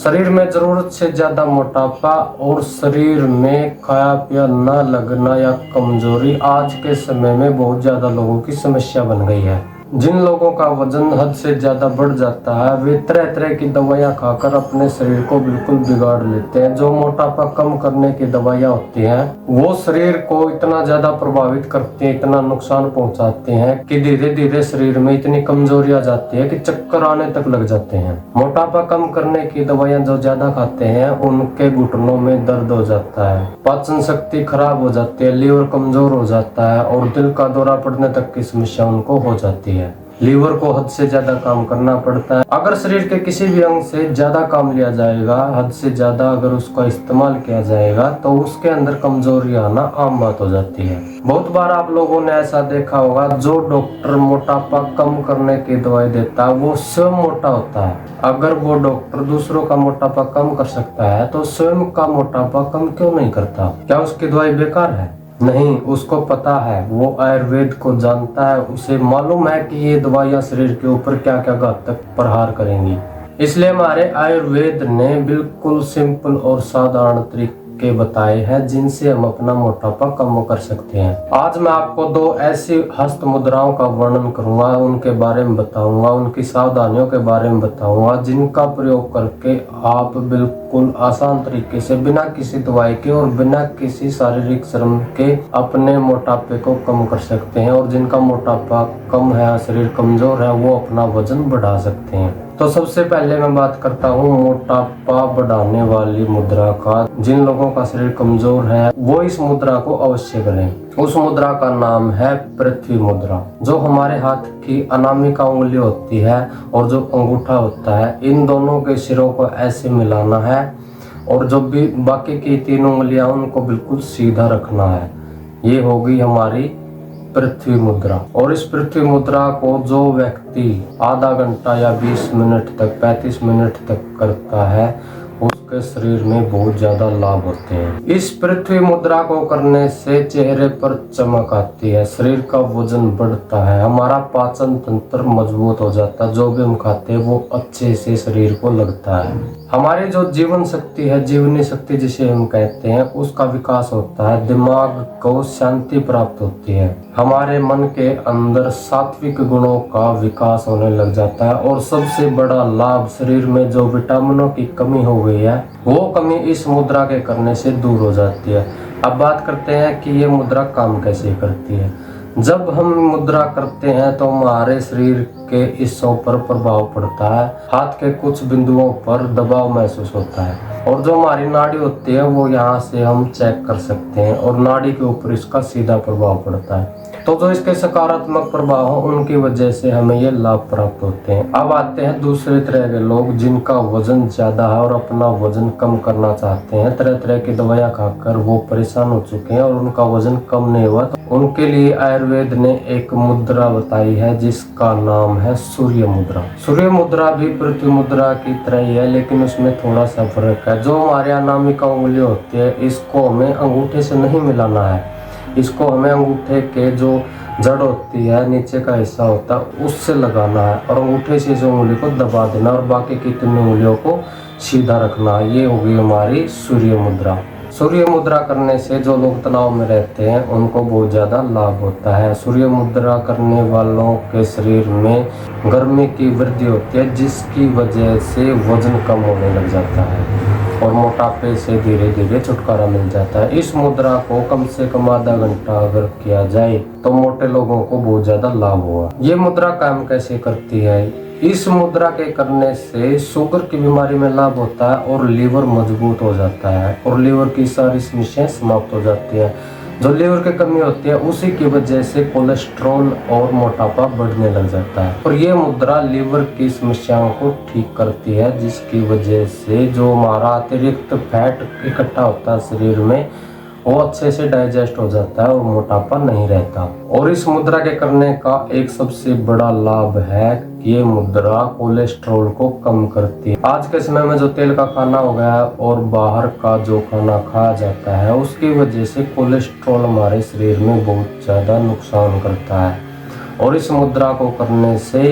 शरीर में जरूरत से ज्यादा मोटापा और शरीर में खाया पिया न लगना या कमजोरी आज के समय में बहुत ज्यादा लोगों की समस्या बन गई है। जिन लोगों का वजन हद से ज्यादा बढ़ जाता है वे तरह तरह की दवाइयां खाकर अपने शरीर को बिल्कुल बिगाड़ लेते हैं। जो मोटापा कम करने की दवाइयां होती हैं वो शरीर को इतना ज्यादा प्रभावित करती हैं, इतना नुकसान पहुंचाते हैं कि धीरे धीरे शरीर में इतनी कमजोरी आ जाती है कि चक्कर आने तक लग जाते हैं। मोटापा कम करने की दवाइयां जो ज्यादा खाते हैं उनके घुटनों में दर्द हो जाता है, पाचन शक्ति खराब हो जाती है, लीवर कमजोर हो जाता है और दिल का दौरा पड़ने तक की समस्या उनको हो जाती है। लीवर को हद से ज्यादा काम करना पड़ता है। अगर शरीर के किसी भी अंग से ज्यादा काम लिया जाएगा, हद से ज्यादा अगर उसका इस्तेमाल किया जाएगा तो उसके अंदर कमजोरी आना आम बात हो जाती है। बहुत बार आप लोगों ने ऐसा देखा होगा, जो डॉक्टर मोटापा कम करने की दवाई देता है वो स्वयं मोटा होता है। अगर वो डॉक्टर दूसरों का मोटापा कम कर सकता है तो स्वयं का मोटापा कम क्यों नहीं करता? क्या उसकी दवाई बेकार है? नहीं, उसको पता है, वो आयुर्वेद को जानता है, उसे मालूम है कि ये दवाइयां शरीर के ऊपर क्या क्या घातक प्रहार करेंगी। इसलिए हमारे आयुर्वेद ने बिल्कुल सिंपल और साधारण तरीके बताए हैं जिनसे हम अपना मोटापा कम कर सकते हैं। आज मैं आपको दो ऐसी हस्त मुद्राओं का वर्णन करूंगा, उनके बारे में बताऊंगा, उनकी सावधानियों के बारे में बताऊंगा, जिनका प्रयोग करके आप बिल्कुल आसान तरीके से बिना किसी दवाई के और बिना किसी शारीरिक श्रम के अपने मोटापे को कम कर सकते हैं। और जिनका मोटापा कम है, शरीर कमजोर है, वो अपना वजन बढ़ा सकते हैं। तो सबसे पहले मैं बात करता हूँ मोटापा बढ़ाने वाली मुद्रा का। जिन लोगों का शरीर कमजोर है वो इस मुद्रा को अवश्य करें। उस मुद्रा का नाम है पृथ्वी मुद्रा। जो हमारे हाथ की अनामिका उंगली होती है और जो अंगूठा होता है, इन दोनों के सिरों को ऐसे मिलाना है और जो भी बाकी की तीन उंगलियां उनको बिल्कुल सीधा रखना है। ये होगी हमारी पृथ्वी मुद्रा। और इस पृथ्वी मुद्रा को जो व्यक्ति आधा घंटा या 20 मिनट तक 35 मिनट तक करता है उसके शरीर में बहुत ज्यादा लाभ होते हैं। इस पृथ्वी मुद्रा को करने से चेहरे पर चमक आती है, शरीर का वजन बढ़ता है, हमारा पाचन तंत्र मजबूत हो जाता है, जो भी हम खाते हैं वो अच्छे से शरीर को लगता है। हमारी जो जीवन शक्ति है, जीवनी शक्ति जिसे हम कहते हैं, उसका विकास होता है, दिमाग को शांति प्राप्त होती है, हमारे मन के अंदर सात्विक गुणों का विकास होने लग जाता है और सबसे बड़ा लाभ, शरीर में जो विटामिनों की कमी हो गई है वो कमी इस मुद्रा के करने से दूर हो जाती है। अब बात करते हैं कि ये मुद्रा काम कैसे करती है। जब हम मुद्रा करते हैं तो हमारे शरीर के हिस्सों पर प्रभाव पड़ता है, हाथ के कुछ बिंदुओं पर दबाव महसूस होता है और जो हमारी नाड़ी होती है वो यहाँ से हम चेक कर सकते हैं और नाड़ी के ऊपर इसका सीधा प्रभाव पड़ता है। तो जो इसके सकारात्मक प्रभाव हो उनकी वजह से हमें ये लाभ प्राप्त होते हैं। अब आते हैं दूसरे तरह के लोग जिनका वजन ज्यादा है और अपना वजन कम करना चाहते हैं। तरह तरह की दवाइयां खाकर वो परेशान हो चुके हैं और उनका वजन कम नहीं हुआ। तो उनके लिए आयुर्वेद ने एक मुद्रा बताई है जिसका नाम है सूर्य मुद्रा। सूर्य मुद्रा भी पृथ्वी मुद्रा की तरह ही है, लेकिन उसमें थोड़ा सा फर्क है। जो हमारे अनामिका उंगली होती है इसको हमें अंगूठे से नहीं मिलाना है, इसको हमें अंगूठे के जो जड़ होती है, नीचे का हिस्सा होता है, उससे लगाना है और अंगूठे से इस उंगली को दबा देना और बाकी की तीन उंगलियों को सीधा रखना है। ये होगी हमारी सूर्य मुद्रा। सूर्य मुद्रा करने से जो लोग तनाव में रहते हैं उनको बहुत ज़्यादा लाभ होता है। सूर्य मुद्रा करने वालों के शरीर में गर्मी की वृद्धि होती है जिसकी वजह से वजन कम होने लग जाता है और मोटापे से धीरे धीरे छुटकारा मिल जाता है। इस मुद्रा को कम से कम आधा घंटा अगर किया जाए तो मोटे लोगों को बहुत ज्यादा लाभ होगा। ये मुद्रा काम कैसे करती है? इस मुद्रा के करने से शुगर की बीमारी में लाभ होता है और लीवर मजबूत हो जाता है और लीवर की सारी समस्याएं समाप्त हो जाती है। जो लीवर की कमी होती है उसी की वजह से कोलेस्ट्रॉल और मोटापा बढ़ने लग जाता है और ये मुद्रा लीवर की समस्याओं को ठीक करती है, जिसकी वजह से जो हमारा अतिरिक्त फैट इकट्ठा होता है शरीर में वो अच्छे से डाइजेस्ट हो जाता है और मोटापा नहीं रहता। और इस मुद्रा के करने का एक सबसे बड़ा लाभ है कि ये मुद्रा कोलेस्ट्रॉल को कम करती है। आज के समय में जो तेल का खाना हो गया और बाहर का जो खाना खाया जाता है उसकी वजह से कोलेस्ट्रॉल हमारे शरीर में बहुत ज़्यादा नुकसान करता है और इस मुद्रा को करने से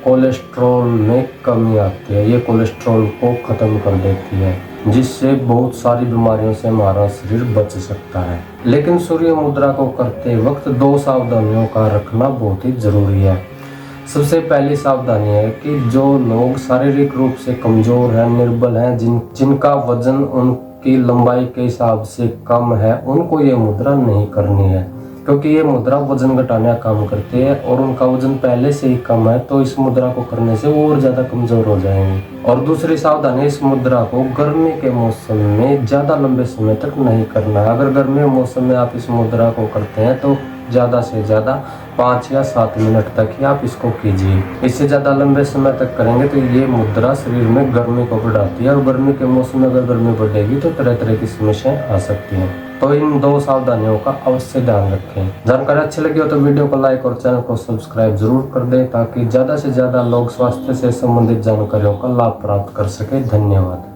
कोलेस्ट्रॉल में कमी आती है। ये कोलेस्ट्रॉल को ख़त्म कर देती है, जिससे बहुत सारी बीमारियों से हमारा शरीर बच सकता है। लेकिन सूर्य मुद्रा को करते वक्त 2 सावधानियों का रखना बहुत ही ज़रूरी है। सबसे पहली सावधानी है कि जो लोग शारीरिक रूप से कमज़ोर हैं, निर्बल हैं, जिनका वजन उनकी लंबाई के हिसाब से कम है, उनको ये मुद्रा नहीं करनी है, क्योंकि ये मुद्रा वजन घटाने का काम करती है और उनका वजन पहले से ही कम है, तो इस मुद्रा को करने से वो और ज़्यादा कमज़ोर हो जाएंगे। और दूसरी सावधानी, इस मुद्रा को गर्मी के मौसम में ज़्यादा लंबे समय तक नहीं करना है। अगर गर्मी के मौसम में आप इस मुद्रा को करते हैं तो ज़्यादा से ज़्यादा 5 या 7 मिनट तक ही आप इसको कीजिए। इससे ज़्यादा लंबे समय तक करेंगे तो ये मुद्रा शरीर में गर्मी को बढ़ाती है और गर्मी के मौसम में अगर गर्मी बढ़ेगी तो तरह तरह की समस्याएं आ सकती हैं। तो इन 2 सावधानियों का अवश्य ध्यान रखें। जानकारी अच्छी लगी हो तो वीडियो को लाइक और चैनल को सब्सक्राइब जरूर कर दें, ताकि ज़्यादा से ज़्यादा लोग स्वास्थ्य से संबंधित जानकारियों का लाभ प्राप्त कर सके। धन्यवाद।